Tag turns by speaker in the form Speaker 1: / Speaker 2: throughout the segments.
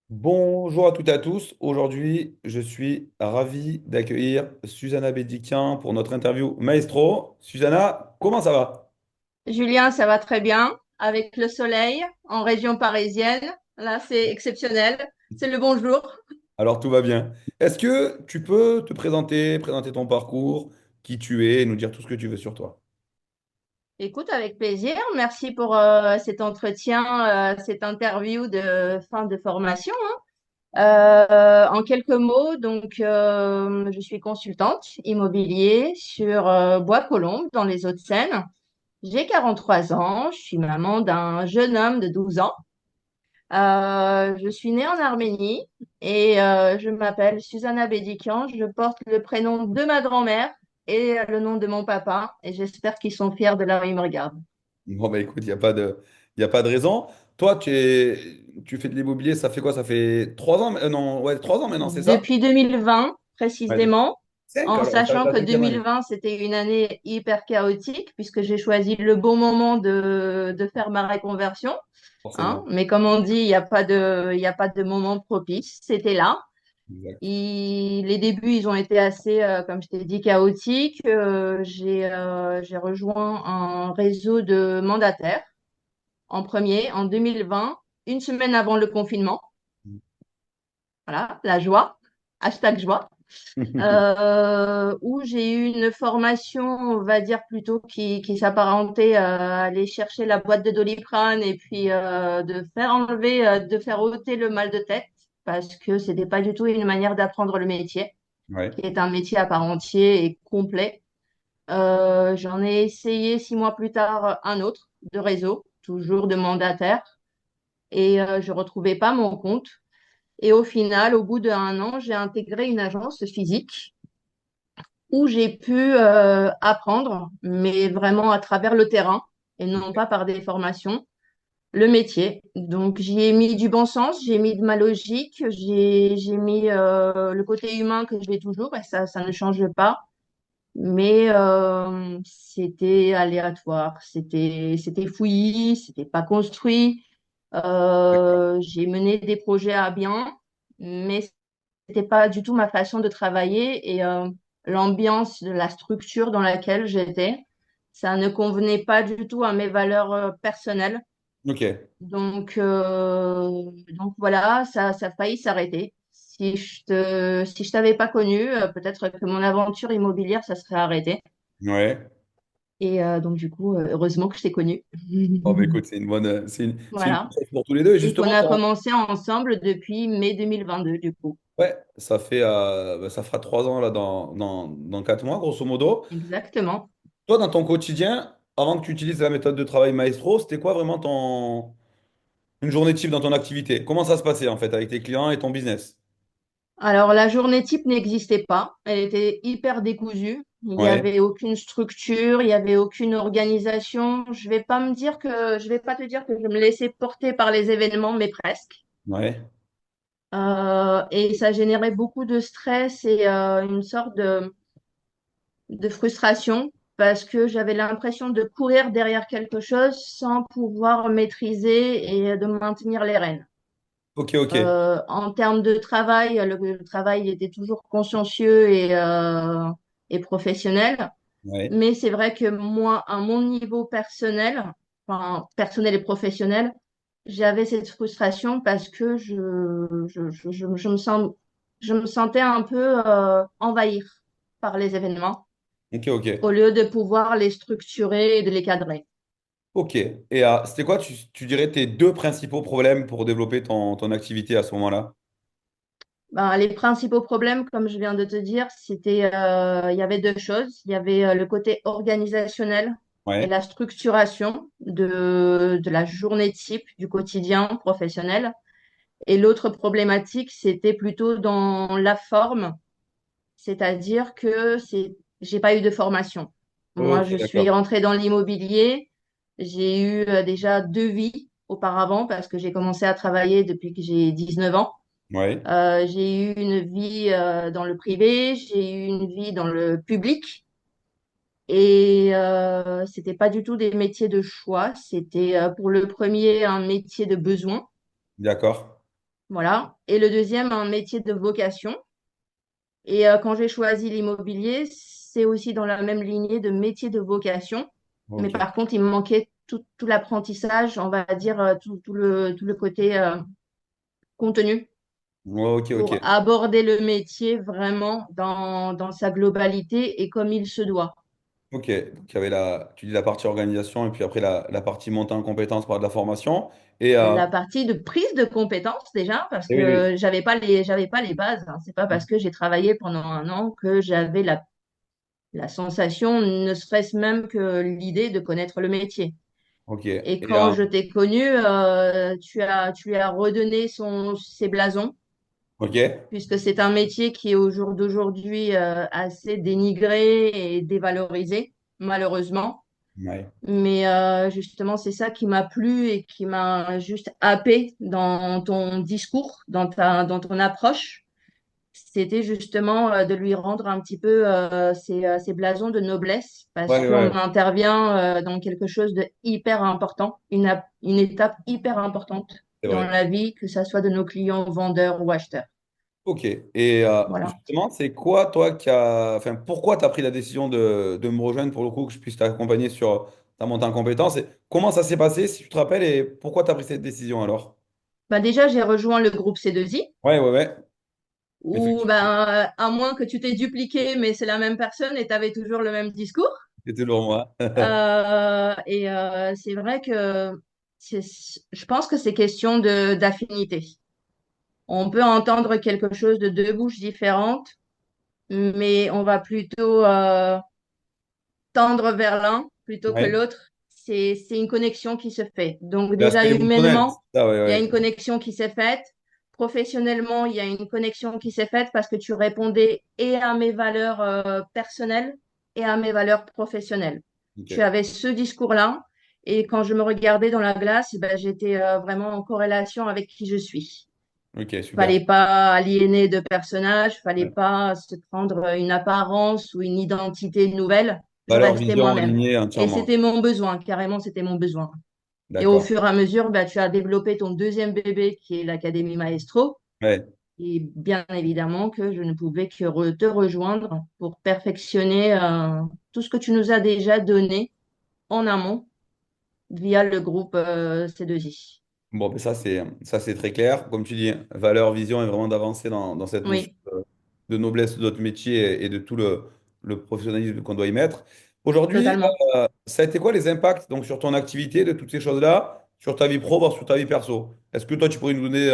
Speaker 1: Bonjour à toutes et à tous. Aujourd'hui, je suis ravi d'accueillir Susanna Bédiquian pour notre interview Maestro. Susanna, comment ça va?
Speaker 2: Julien, ça va très bien avec le soleil en région parisienne. Là, c'est exceptionnel. C'est le bonjour.
Speaker 1: Alors, tout va bien. Est-ce que tu peux te présenter, présenter ton parcours, qui tu es, et nous dire tout ce que tu veux sur toi?
Speaker 2: Écoute, avec plaisir. Merci pour cet entretien, cette interview de fin de formation. En quelques mots, je suis consultante immobilier sur Bois-Colombes dans les Hauts-de-Seine. J'ai 43 ans. Je suis maman d'un jeune homme de 12 ans. Je suis née en Arménie et je m'appelle Susanna Bédikian. Je porte le prénom de ma grand-mère et le nom de mon papa et j'espère qu'ils sont fiers de là où ils me regardent.
Speaker 1: Bon, bah écoute, il y a pas de raison. Toi, tu fais de l'immobilier, ça fait quoi? Ça fait 3 ans? Non, ouais, 3 ans maintenant, c'est ça?
Speaker 2: Depuis 2020,
Speaker 1: Ouais.
Speaker 2: précisément,
Speaker 1: 5
Speaker 2: en
Speaker 1: alors, ça va être
Speaker 2: sachant
Speaker 1: la
Speaker 2: que
Speaker 1: cinquième année.
Speaker 2: 2020, c'était une année hyper chaotique puisque j'ai choisi le bon moment de faire ma réconversion, hein.
Speaker 1: Forcément.
Speaker 2: Mais comme on dit, il y a pas de moment propice. C'était là.
Speaker 1: Exact.
Speaker 2: Les débuts, ils ont été assez, comme je t'ai dit, chaotiques. J'ai rejoint un réseau de mandataires en premier, en 2020, une semaine avant le confinement. Voilà, la joie, hashtag joie. Où j'ai eu une formation, on va dire plutôt qui s'apparentait à aller chercher la boîte de Doliprane et puis de faire ôter le mal de tête parce que c'était pas du tout une manière d'apprendre le métier,
Speaker 1: Ouais.
Speaker 2: qui est un métier à part entier et complet. J'en ai essayé 6 mois plus tard un autre de réseau, toujours de mandataire, et je retrouvais pas mon compte. Et au final, au bout d'un an, j'ai intégré une agence physique où j'ai pu apprendre, mais vraiment à travers le terrain et non pas par des formations, le métier. Donc j'y ai mis du bon sens, j'ai mis de ma logique, j'ai mis le côté humain que j'ai toujours et ça ne change pas. Mais c'était aléatoire, c'était fouillis, c'était pas construit. J'ai mené des projets à bien, mais c'était pas du tout ma façon de travailler et l'ambiance de la structure dans laquelle j'étais, ça ne convenait pas du tout à mes valeurs personnelles.
Speaker 1: Ok.
Speaker 2: Donc voilà, ça a failli s'arrêter. Si je t'avais pas connu, peut-être que mon aventure immobilière, ça serait arrêté.
Speaker 1: Ouais.
Speaker 2: Et du coup, heureusement que je t'ai connu.
Speaker 1: Bon, bah, écoute, c'est une bonne
Speaker 2: Voilà.
Speaker 1: chose pour tous les deux. Et
Speaker 2: Et qu'on
Speaker 1: justement,
Speaker 2: a commencé ensemble depuis mai 2022, du coup.
Speaker 1: ouais, ça fera 3 ans là, dans 4 mois, grosso modo.
Speaker 2: Exactement.
Speaker 1: Toi, dans ton quotidien, avant que tu utilises la méthode de travail Maestro, c'était quoi vraiment une journée type dans ton activité? Comment ça se passait en fait avec tes clients et ton business?
Speaker 2: Alors, la journée type n'existait pas. Elle était hyper décousue. Il n'y
Speaker 1: Ouais,
Speaker 2: avait aucune structure, il n'y avait aucune organisation. Je vais pas te dire que je me laissais porter par les événements, mais presque.
Speaker 1: ouais.
Speaker 2: Et ça générait beaucoup de stress et une sorte de frustration parce que j'avais l'impression de courir derrière quelque chose sans pouvoir maîtriser et de maintenir les rênes.
Speaker 1: Ok, ok.
Speaker 2: En termes de travail, le travail était toujours consciencieux et professionnel.
Speaker 1: Ouais.
Speaker 2: Mais c'est vrai que moi, à mon niveau personnel, enfin personnel et professionnel, j'avais cette frustration parce que je me sentais un peu envahir par les événements
Speaker 1: Ok, ok.
Speaker 2: au lieu de pouvoir les structurer et de les cadrer.
Speaker 1: Ok. Et c'était quoi, tu dirais, tes deux principaux problèmes pour développer ton activité à ce moment-là?
Speaker 2: Ben, les principaux problèmes, comme je viens de te dire, il y avait deux choses. Il y avait le côté organisationnel et
Speaker 1: Ouais.
Speaker 2: la structuration de la journée type du quotidien professionnel. Et l'autre problématique, c'était plutôt dans la forme, c'est-à-dire que j'ai pas eu de formation. Moi,
Speaker 1: Ok,
Speaker 2: je suis
Speaker 1: d'accord.
Speaker 2: rentrée dans l'immobilier. J'ai eu déjà deux vies auparavant parce que j'ai commencé à travailler depuis que j'ai 19 ans.
Speaker 1: Ouais.
Speaker 2: J'ai eu une vie dans le privé, j'ai eu une vie dans le public et c'était pas du tout des métiers de choix, c'était pour le premier un métier de besoin
Speaker 1: D'accord.
Speaker 2: Voilà. Et le deuxième, un métier de vocation. Et quand j'ai choisi l'immobilier, c'est aussi dans la même lignée de métier de vocation. Mais
Speaker 1: Ok.
Speaker 2: par contre, il me manquait tout l'apprentissage, on va dire, tout le côté contenu
Speaker 1: Ok,
Speaker 2: pour
Speaker 1: ok.
Speaker 2: aborder le métier vraiment dans sa globalité et comme il se doit.
Speaker 1: Ok. Donc, il y avait tu dis la partie organisation et puis après la partie montée en compétence par de la formation. Et,
Speaker 2: La partie de prise de compétences déjà, parce
Speaker 1: oui, oui.
Speaker 2: que j'avais pas les bases. Hein. C'est pas parce que j'ai travaillé pendant un an que j'avais la sensation, ne serait-ce même que l'idée de connaître le métier.
Speaker 1: Ok.
Speaker 2: Et quand je t'ai connu, tu lui as redonné ses blasons,
Speaker 1: Ok.
Speaker 2: puisque c'est un métier qui est au jour d'aujourd'hui assez dénigré et dévalorisé, malheureusement.
Speaker 1: Ouais.
Speaker 2: Mais justement, c'est ça qui m'a plu et qui m'a juste happé dans ton discours, dans ton approche. C'était justement de lui rendre un petit peu ses blasons de noblesse, parce
Speaker 1: Ouais,
Speaker 2: qu'on
Speaker 1: ouais.
Speaker 2: intervient dans quelque chose de hyper important, une étape hyper importante
Speaker 1: C'est
Speaker 2: dans
Speaker 1: vrai.
Speaker 2: la vie, que ce soit de nos clients vendeurs ou acheteurs.
Speaker 1: Ok. Et
Speaker 2: Voilà.
Speaker 1: justement, c'est quoi, toi, enfin, pourquoi tu as pris la décision de me rejoindre pour le coup, que je puisse t'accompagner sur ta montée en compétences? Et comment ça s'est passé, si tu te rappelles, et pourquoi tu as pris cette décision alors?
Speaker 2: Bah déjà, j'ai rejoint le groupe C2I,
Speaker 1: Ouais, ouais, ouais.
Speaker 2: où
Speaker 1: Effectivement,
Speaker 2: ben, à moins que tu t'aies dupliqué, mais c'est la même personne et tu avais toujours le même discours.
Speaker 1: c'était toujours moi.
Speaker 2: C'est vrai que je pense que c'est question d'affinité. On peut entendre quelque chose de deux bouches différentes, mais on va plutôt tendre vers l'un plutôt que
Speaker 1: Ouais.
Speaker 2: l'autre. C'est une connexion qui se fait. Donc déjà,
Speaker 1: L'aspect émotionnel,
Speaker 2: humainement,
Speaker 1: c'est ça, ouais,
Speaker 2: il y a
Speaker 1: ouais.
Speaker 2: une connexion qui s'est faite. Professionnellement, il y a une connexion qui s'est faite parce que tu répondais et à mes valeurs personnelles et à mes valeurs professionnelles. Tu
Speaker 1: Ok,
Speaker 2: avais ce discours-là. Et quand je me regardais dans la glace, ben, j'étais vraiment en corrélation avec qui je suis.
Speaker 1: ok, super.
Speaker 2: Fallait pas aliéner de personnage, fallait
Speaker 1: Ouais.
Speaker 2: pas se prendre une apparence ou une identité nouvelle. Je
Speaker 1: Valeur,
Speaker 2: restais
Speaker 1: vision
Speaker 2: moi-même.
Speaker 1: alignée
Speaker 2: Et
Speaker 1: entièrement.
Speaker 2: c'était mon besoin, carrément, c'était mon besoin. Et au
Speaker 1: D'accord.
Speaker 2: fur et à mesure, bah, tu as développé ton deuxième bébé qui est l'Académie Maestro.
Speaker 1: Ouais.
Speaker 2: Et bien évidemment que je ne pouvais que te rejoindre pour perfectionner tout ce que tu nous as déjà donné en amont via le groupe C2I.
Speaker 1: Bon, mais ça c'est très clair. Comme tu dis, valeur, vision est vraiment d'avancer dans cette notion
Speaker 2: Oui,
Speaker 1: de noblesse de notre métier et de tout le professionnalisme qu'on doit y mettre. Aujourd'hui,
Speaker 2: totalement.
Speaker 1: ça a été quoi les impacts donc, sur ton activité de toutes ces choses-là, sur ta vie pro, voire sur ta vie perso? Est-ce que toi, tu pourrais nous donner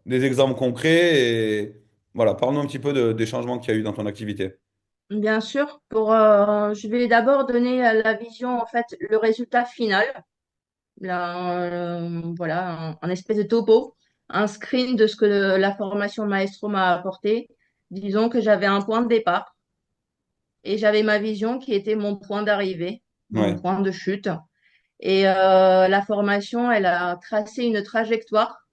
Speaker 1: des exemples concrets et voilà, parle-nous un petit peu des changements qu'il y a eu dans ton activité.
Speaker 2: Bien sûr, je vais d'abord donner la vision, en fait, le résultat final. Voilà, un espèce de topo, un screen de ce que la formation Maestro m'a apporté. Disons que j'avais un point de départ et j'avais ma vision qui était mon point d'arrivée, mon
Speaker 1: Ouais,
Speaker 2: point de chute. Et la formation, elle a tracé une trajectoire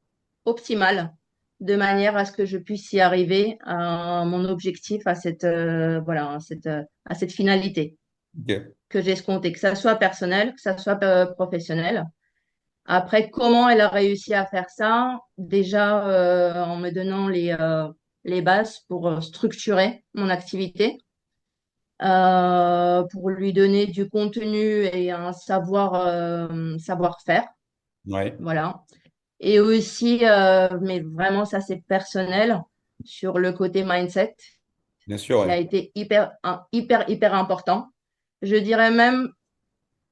Speaker 2: optimale de manière à ce que je puisse y arriver à mon objectif, voilà, à cette finalité
Speaker 1: ok,
Speaker 2: que j'ai escomptée, que ça soit personnel, que ça soit professionnel. Après, comment elle a réussi à faire ça? Déjà, en me donnant les bases pour structurer mon activité, pour lui donner du contenu et un savoir-faire.
Speaker 1: ouais,
Speaker 2: Voilà. Et aussi, mais vraiment, ça c'est personnel, sur le côté mindset,
Speaker 1: bien sûr,
Speaker 2: qui
Speaker 1: ouais.
Speaker 2: a été hyper important. Je dirais même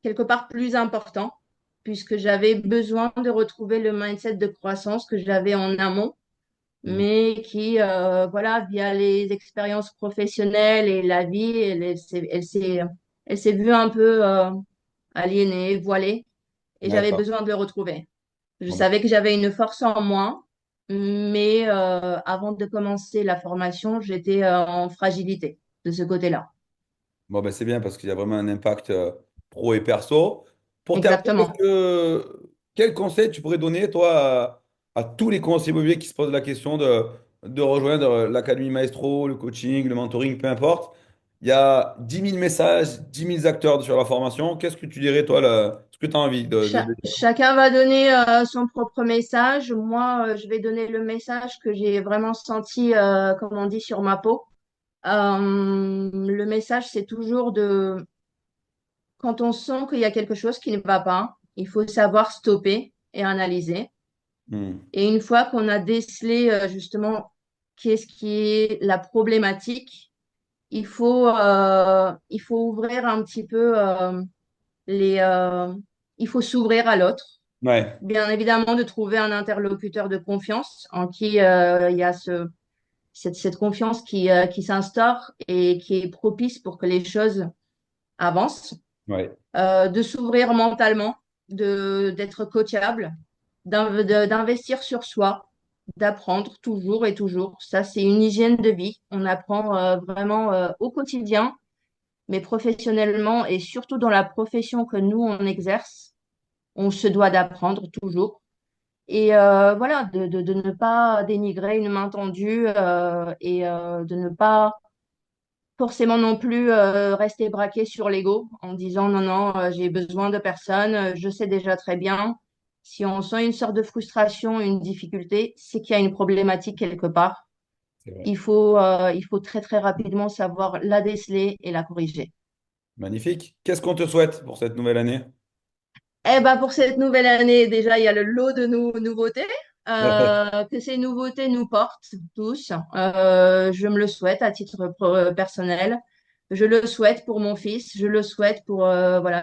Speaker 2: quelque part plus important, puisque j'avais besoin de retrouver le mindset de croissance que j'avais en amont,
Speaker 1: Bien sûr.
Speaker 2: mais qui, voilà, via les expériences professionnelles et la vie, elle s'est vue un peu aliénée, voilée, et j'avais
Speaker 1: D'accord.
Speaker 2: besoin de le retrouver. Je
Speaker 1: Bon, ben,
Speaker 2: savais que j'avais une force en moi, mais avant de commencer la formation, j'étais en fragilité de ce côté-là.
Speaker 1: Bon, ben, c'est bien parce qu'il y a vraiment un impact pro et perso. Pour terminer,
Speaker 2: Exactement.
Speaker 1: quel conseil tu pourrais donner, toi, à tous les conseillers immobiliers qui se posent la question de rejoindre l'Académie Maestro, le coaching, le mentoring, peu importe. il y a 10 000 messages, 10 000 acteurs sur la formation. Qu'est-ce que tu dirais, toi, là, ce que tu as envie de dire?
Speaker 2: Chacun va donner son propre message. Moi, je vais donner le message que j'ai vraiment senti, comme on dit, sur ma peau. Le message, c'est toujours de, quand on sent qu'il y a quelque chose qui ne va pas, il faut savoir stopper et analyser.
Speaker 1: Hmm.
Speaker 2: Et une fois qu'on a décelé justement qu'est-ce qui est la problématique, il faut ouvrir un petit peu il faut s'ouvrir à l'autre.
Speaker 1: Ouais,
Speaker 2: Bien évidemment, de trouver un interlocuteur de confiance en qui il y a cette confiance qui s'instaure et qui est propice pour que les choses avancent.
Speaker 1: ouais,
Speaker 2: De s'ouvrir mentalement, d'être coachable, d'investir sur soi, d'apprendre toujours et toujours. Ça, c'est une hygiène de vie. On apprend vraiment au quotidien, mais professionnellement et surtout dans la profession que nous, on exerce, on se doit d'apprendre toujours. Et voilà, de ne pas dénigrer une main tendue et de ne pas forcément non plus rester braqué sur l'ego en disant non, non, j'ai besoin de personne, je sais déjà très bien. Si on sent une sorte de frustration, une difficulté, c'est qu'il y a une problématique quelque part.
Speaker 1: c'est vrai.
Speaker 2: Il faut très, très rapidement savoir la déceler et la corriger.
Speaker 1: Magnifique. Qu'est-ce qu'on te souhaite pour cette nouvelle année?
Speaker 2: Eh ben, pour cette nouvelle année, déjà, il y a le lot de nouveautés. Que ces nouveautés nous portent tous. Je me le souhaite à titre personnel. Je le souhaite pour mon fils. Je le souhaite pour voilà,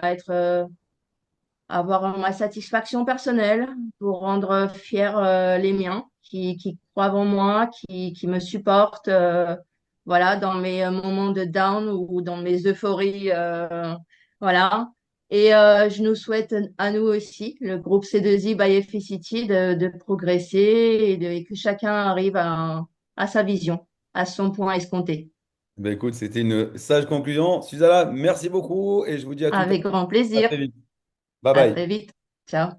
Speaker 2: avoir ma satisfaction personnelle, pour rendre fiers les miens qui croient en moi, qui me supportent voilà, dans mes moments de down ou dans mes euphories. Voilà. Et je nous souhaite à nous aussi, le groupe C2I by Efficity, de progresser et que chacun arrive à sa vision, à son point escompté.
Speaker 1: Ben écoute, c'était une sage conclusion. Susanna, merci beaucoup et je vous dis à tout à
Speaker 2: Avec
Speaker 1: l'heure.
Speaker 2: grand
Speaker 1: À très
Speaker 2: plaisir.
Speaker 1: vite. Bye
Speaker 2: À
Speaker 1: bye.
Speaker 2: très vite. Ciao.